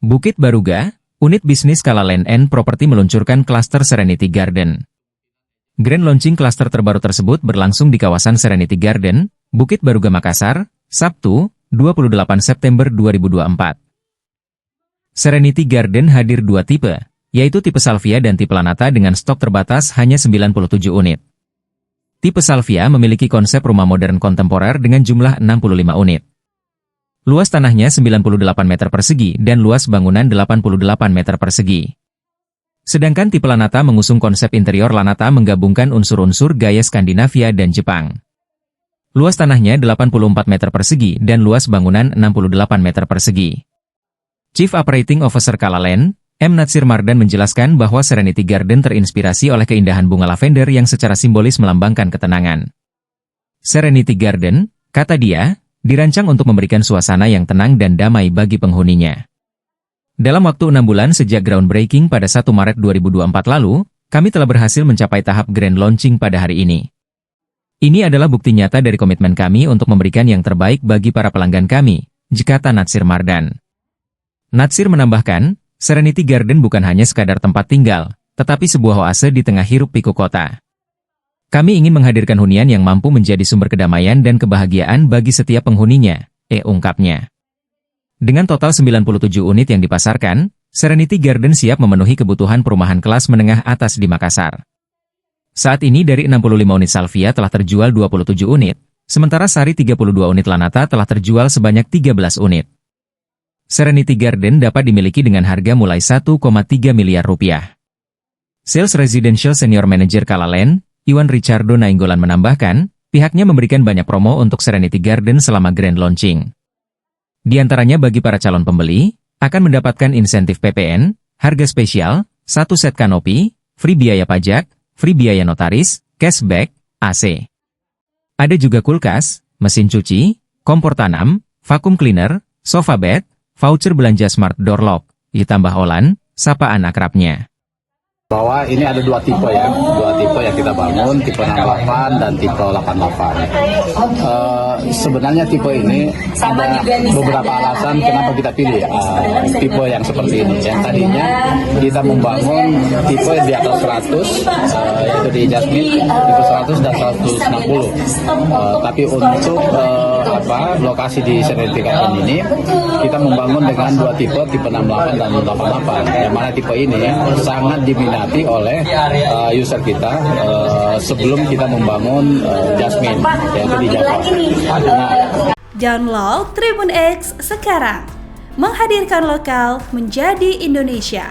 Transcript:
Bukit Baruga, unit bisnis Kala Land & Property meluncurkan klaster Serenity Garden. Grand launching klaster terbaru tersebut berlangsung di kawasan Serenity Garden, Bukit Baruga, Makassar, Sabtu, 28 September 2024. Serenity Garden hadir dua tipe, yaitu tipe Salvia dan tipe Lanata dengan stok terbatas hanya 97 unit. Tipe Salvia memiliki konsep rumah modern kontemporer dengan jumlah 65 unit. Luas tanahnya 98 meter persegi dan luas bangunan 88 meter persegi. Sedangkan tipe Lanata mengusung konsep interior Lanata menggabungkan unsur-unsur gaya Skandinavia dan Jepang. Luas tanahnya 84 meter persegi dan luas bangunan 68 meter persegi. Chief Operating Officer Kala Land, M. Natsir Mardan menjelaskan bahwa Serenity Garden terinspirasi oleh keindahan bunga lavender yang secara simbolis melambangkan ketenangan. Serenity Garden, kata dia, dirancang untuk memberikan suasana yang tenang dan damai bagi penghuninya. Dalam waktu 6 bulan sejak groundbreaking pada 1 Maret 2024 lalu, kami telah berhasil mencapai tahap grand launching pada hari ini. Ini adalah bukti nyata dari komitmen kami untuk memberikan yang terbaik bagi para pelanggan kami, kata Natsir Mardan. Natsir menambahkan, Serenity Garden bukan hanya sekadar tempat tinggal, tetapi sebuah oase di tengah hiruk-pikuk kota. Kami ingin menghadirkan hunian yang mampu menjadi sumber kedamaian dan kebahagiaan bagi setiap penghuninya, ungkapnya. Dengan total 97 unit yang dipasarkan, Serenity Garden siap memenuhi kebutuhan perumahan kelas menengah atas di Makassar. Saat ini dari 65 unit Salvia telah terjual 27 unit, sementara Sari 32 unit Lanata telah terjual sebanyak 13 unit. Serenity Garden dapat dimiliki dengan harga mulai 1,3 miliar rupiah. Sales Residential Senior Manager Kala Land, Iwan Richardo Nainggolan menambahkan, pihaknya memberikan banyak promo untuk Serenity Garden selama grand launching. Di antaranya bagi para calon pembeli, akan mendapatkan insentif PPN, harga spesial, 1 set kanopi, free biaya pajak, free biaya notaris, cashback, AC. Ada juga kulkas, mesin cuci, kompor tanam, vacuum cleaner, sofa bed, voucher belanja smart door lock, ditambah olan, sapaan akrabnya. Bahwa ini ada dua tipe yang kita bangun, tipe 68 dan tipe 88. Sebenarnya tipe ini ada beberapa alasan kenapa kita pilih tipe yang seperti ini. Yang tadinya kita membangun tipe di atas 100, yaitu di Jasmine, tipe 100 dan 160. Tapi untuk lokasi di Serenity Garden ini, kita membangun dengan dua tipe 68 dan 88. Yang mana tipe ini sangat diminati oleh user kita sebelum kita membangun Jasmine, yaitu di Java. Download Tribun X sekarang, menghadirkan lokal menjadi Indonesia.